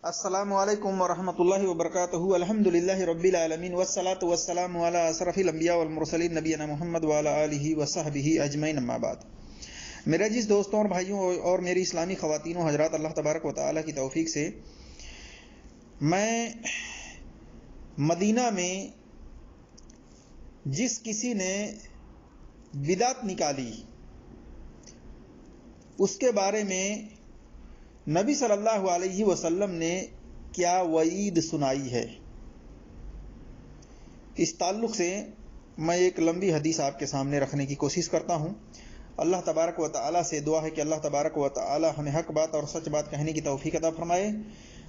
السلام علیکم ورحمۃ اللہ وبرکاتہ الحمدللہ رب العالمین والصلاة والسلام علی اشرف الانبیاء والمرسلین نبینا محمد وعلی آلہ وصحبہ اجمعین اما بعد۔ میرے عزیز دوستوں اور بھائیوں اور میری اسلامی خواتین و حضرات، اللہ تبارک و تعالیٰ کی توفیق سے میں مدینہ میں جس کسی نے بدعت نکالی اس کے بارے میں نبی صلی اللہ علیہ وسلم نے کیا وعید سنائی ہے، اس تعلق سے میں ایک لمبی حدیث آپ کے سامنے رکھنے کی کوشش کرتا ہوں۔ اللہ تبارک و تعالیٰ سے دعا ہے کہ اللہ تبارک و تعالیٰ ہمیں حق بات اور سچ بات کہنے کی توفیق عطا فرمائے،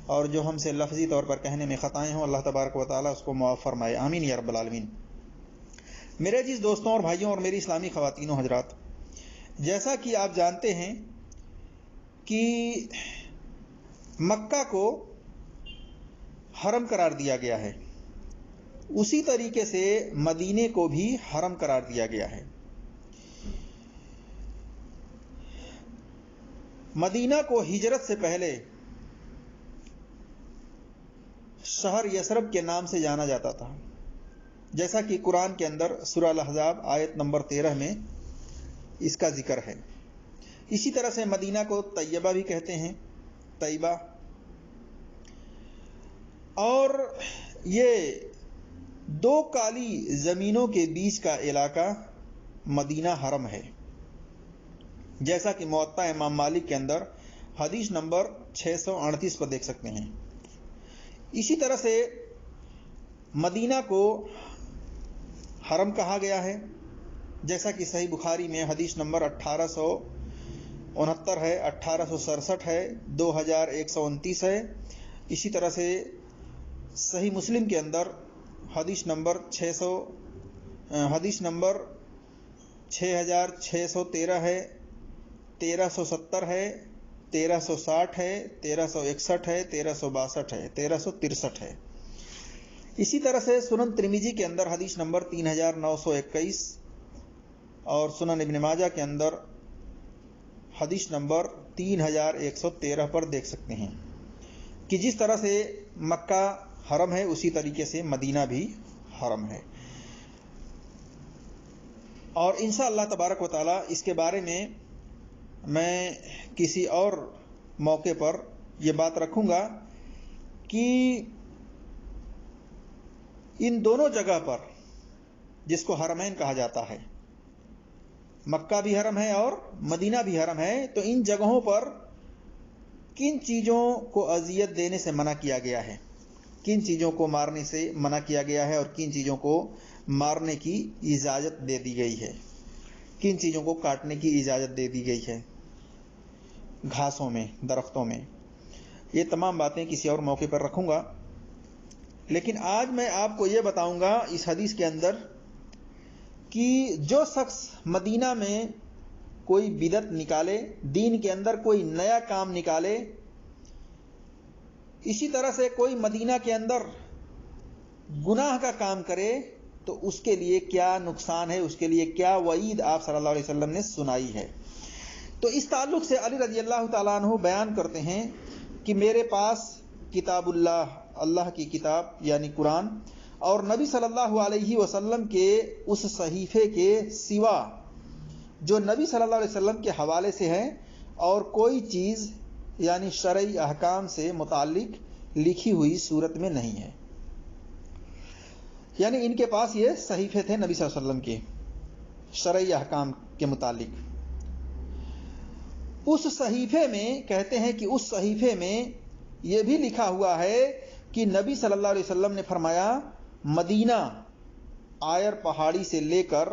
اور جو ہم سے لفظی طور پر کہنے میں خطائیں ہوں اللہ تبارک و تعالیٰ اس کو معاف فرمائے، آمین یا رب العالمین۔ میرے عزیز دوستوں اور بھائیوں اور میری اسلامی خواتین و حضرات، جیسا کہ آپ جانتے ہیں کہ مکہ کو حرم قرار دیا گیا ہے، اسی طریقے سے مدینے کو بھی حرم قرار دیا گیا ہے۔ مدینہ کو ہجرت سے پہلے شہر یثرب کے نام سے جانا جاتا تھا، جیسا کہ قرآن کے اندر سورہ الاحزاب آیت نمبر 13 میں اس کا ذکر ہے۔ اسی طرح سے مدینہ کو طیبہ بھی کہتے ہیں، طیبہ، اور یہ دو کالی زمینوں کے بیچ کا علاقہ مدینہ حرم ہے، جیسا کہ موطا امام مالک کے اندر حدیث نمبر 638 پر دیکھ سکتے ہیں۔ اسی طرح سے مدینہ کو حرم کہا گیا ہے، جیسا کہ صحیح بخاری میں حدیث نمبر 1869 ہے، 1867 ہے، 2129 ہے۔ اسی طرح سے صحیح مسلم کے اندر حدیث نمبر 6613 ہے، 1370 ہے، 1360 ہے، 1361 ہے، 1362 ہے، 1363 ہے۔ اسی طرح سے سنن ترمذی کے اندر حدیث نمبر 3921 اور سنن ابن ماجہ کے اندر حدیث نمبر 3113 پر دیکھ سکتے ہیں کہ جس طرح سے مکہ حرم ہے اسی طریقے سے مدینہ بھی حرم ہے۔ اور انشاءاللہ تبارک و تعالی اس کے بارے میں کسی اور موقع پر یہ بات رکھوں گا کہ ان دونوں جگہ پر جس کو حرمین کہا جاتا ہے، مکہ بھی حرم ہے اور مدینہ بھی حرم ہے، تو ان جگہوں پر کن چیزوں کو اذیت دینے سے منع کیا گیا ہے، کن چیزوں کو مارنے سے منع کیا گیا ہے، اور کن چیزوں کو مارنے کی اجازت دے دی گئی ہے، کن چیزوں کو کاٹنے کی اجازت دے دی گئی ہے گھاسوں میں، درختوں میں۔ یہ تمام باتیں کسی اور موقع پر رکھوں گا، لیکن آج میں آپ کو یہ بتاؤں گا اس حدیث کے اندر کہ جو شخص مدینہ میں کوئی بدعت نکالے، دین کے اندر کوئی نیا کام نکالے، اسی طرح سے کوئی مدینہ کے اندر گناہ کا کام کرے، تو اس کے لیے کیا نقصان ہے، اس کے لیے کیا وعید آپ صلی اللہ علیہ وسلم نے سنائی ہے۔ تو اس تعلق سے علی رضی اللہ تعالیٰ عنہ بیان کرتے ہیں کہ میرے پاس کتاب اللہ کی کتاب یعنی قرآن، اور نبی صلی اللہ علیہ وسلم کے اس صحیفے کے سوا جو نبی صلی اللہ علیہ وسلم کے حوالے سے ہے، اور کوئی چیز یعنی شرعی احکام سے متعلق لکھی ہوئی صورت میں نہیں ہے۔ یعنی ان کے پاس یہ صحیفے تھے نبی صلی اللہ علیہ وسلم کے شرعی احکام کے متعلق۔ اس صحیفے میں کہتے ہیں کہ اس صحیفے میں یہ بھی لکھا ہوا ہے کہ نبی صلی اللہ علیہ وسلم نے فرمایا مدینہ آیر پہاڑی سے لے کر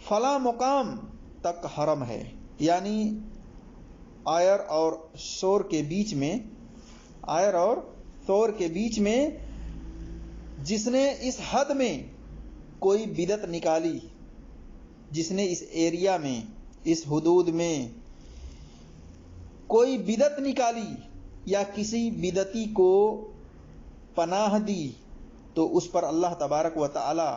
فلاں مقام تک حرم ہے، یعنی آیر اور سور کے بیچ میں، آیر اور سور کے بیچ میں جس نے اس حد میں کوئی بدعت نکالی، جس نے اس ایریا میں، اس حدود میں کوئی بدعت نکالی یا کسی بدعتی کو پناہ دی، تو اس پر اللہ تبارک و تعالی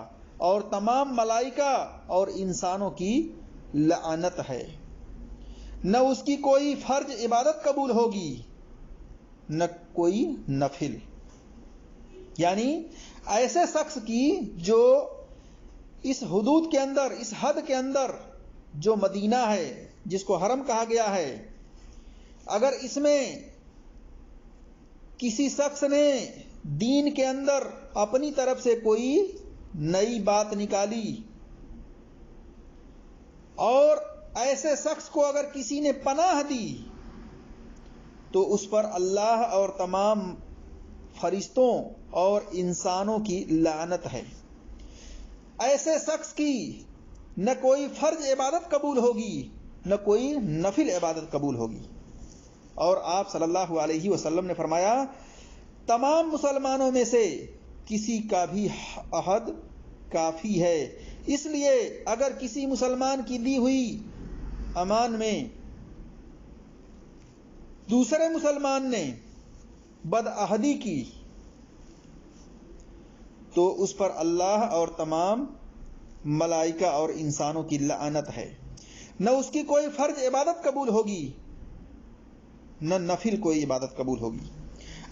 اور تمام ملائکہ اور انسانوں کی لعنت ہے، نہ اس کی کوئی فرض عبادت قبول ہوگی، نہ کوئی نفل. یعنی ایسے شخص کی جو اس حدود کے اندر، اس حد کے اندر جو مدینہ ہے، جس کو حرم کہا گیا ہے، اگر اس میں کسی شخص نے دین کے اندر اپنی طرف سے کوئی نئی بات نکالی اور ایسے شخص کو اگر کسی نے پناہ دی تو اس پر اللہ اور تمام فرشتوں اور انسانوں کی لعنت ہے. ایسے شخص کی نہ کوئی فرض عبادت قبول ہوگی نہ کوئی نفل عبادت قبول ہوگی. اور آپ صلی اللہ علیہ وسلم نے فرمایا تمام مسلمانوں میں سے کسی کا بھی عہد کافی ہے. اس لیے اگر کسی مسلمان کی دی ہوئی امان میں دوسرے مسلمان نے بدعہدی کی تو اس پر اللہ اور تمام ملائکہ اور انسانوں کی لعنت ہے. نہ اس کی کوئی فرض عبادت قبول ہوگی نہ نفل کوئی عبادت قبول ہوگی.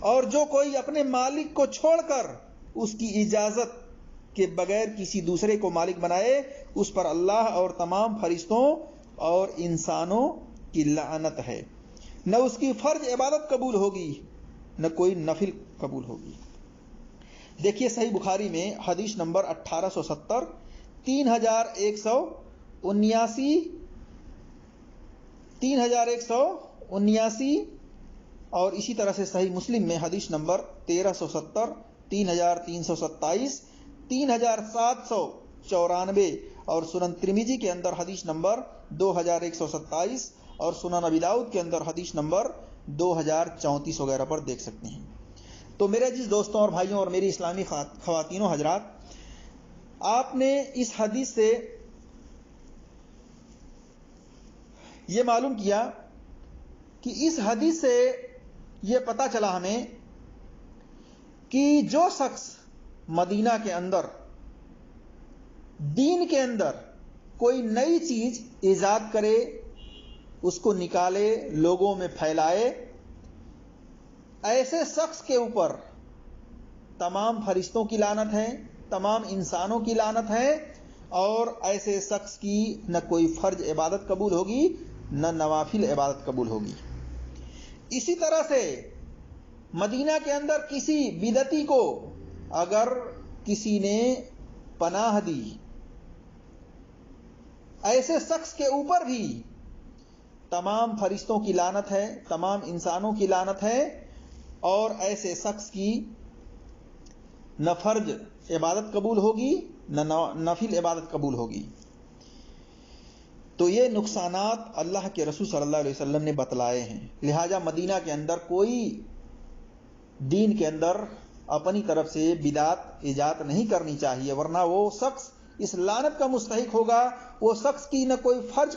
اور جو کوئی اپنے مالک کو چھوڑ کر اس کی اجازت کے بغیر کسی دوسرے کو مالک بنائے اس پر اللہ اور تمام فرشتوں اور انسانوں کی لعنت ہے. نہ اس کی فرض عبادت قبول ہوگی نہ کوئی نفل قبول ہوگی. دیکھیے صحیح بخاری میں حدیث نمبر 1870، 3179 اور اسی طرح سے صحیح مسلم میں حدیث نمبر 1370، 3327، 3794 اور سنن ترمذی کے اندر حدیث نمبر 2127 اور سنن ابی داؤد کے اندر حدیث نمبر 2034 وغیرہ پر دیکھ سکتے ہیں. تو میرے عزیز دوستوں اور بھائیوں اور میری اسلامی خواتین و حضرات، آپ نے اس حدیث سے یہ معلوم کیا کہ اس حدیث سے یہ پتہ چلا ہمیں کہ جو شخص مدینہ کے اندر دین کے اندر کوئی نئی چیز ایجاد کرے، اس کو نکالے، لوگوں میں پھیلائے، ایسے شخص کے اوپر تمام فرشتوں کی لعنت ہے، تمام انسانوں کی لعنت ہے، اور ایسے شخص کی نہ کوئی فرض عبادت قبول ہوگی نہ نوافل عبادت قبول ہوگی. اسی طرح سے مدینہ کے اندر کسی بدعتی کو اگر کسی نے پناہ دی، ایسے شخص کے اوپر بھی تمام فرشتوں کی لعنت ہے، تمام انسانوں کی لعنت ہے، اور ایسے شخص کی نہ فرض عبادت قبول ہوگی نہ نفل عبادت قبول ہوگی. تو یہ نقصانات اللہ کے رسول صلی اللہ علیہ وسلم نے بتلائے ہیں. لہٰذا مدینہ کے اندر کوئی دین کے اندر اپنی طرف سے بدعت ایجاد نہیں کرنی چاہیے، ورنہ وہ شخص اس لعنت کا مستحق ہوگا. وہ شخص کی نہ کوئی فرض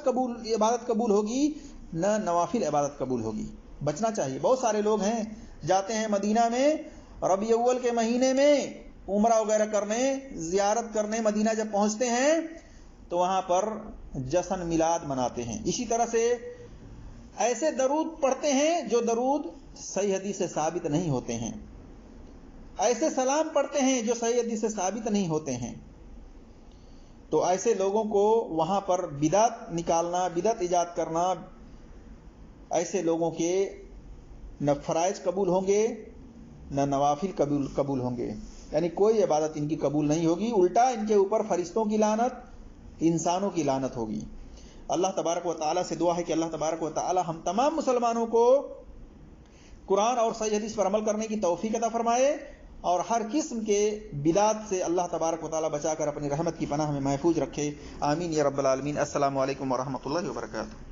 عبادت قبول ہوگی نہ نوافل عبادت قبول ہوگی. بچنا چاہیے. بہت سارے لوگ ہیں جاتے ہیں مدینہ میں ربیع اول کے مہینے میں عمرہ وغیرہ کرنے، زیارت کرنے. مدینہ جب پہنچتے ہیں تو وہاں پر جشن میلاد مناتے ہیں. اسی طرح سے ایسے درود پڑھتے ہیں جو درود صحیح حدیث سے ثابت نہیں ہوتے ہیں، ایسے سلام پڑھتے ہیں جو صحیح حدیث سے ثابت نہیں ہوتے ہیں. تو ایسے لوگوں کو وہاں پر بدعت نکالنا، بدعت ایجاد کرنا، ایسے لوگوں کے نہ فرائض قبول ہوں گے نہ نوافل قبول ہوں گے. یعنی کوئی عبادت ان کی قبول نہیں ہوگی، الٹا ان کے اوپر فرشتوں کی لعنت، انسانوں کی لعنت ہوگی. اللہ تبارک و تعالیٰ سے دعا ہے کہ اللہ تبارک و تعالیٰ ہم تمام مسلمانوں کو قرآن اور صحیح حدیث پر عمل کرنے کی توفیق عطا فرمائے، اور ہر قسم کے بدعات سے اللہ تبارک و تعالیٰ بچا کر اپنی رحمت کی پناہ میں محفوظ رکھے. آمین یا رب العالمین. السلام علیکم ورحمۃ اللہ وبرکاتہ.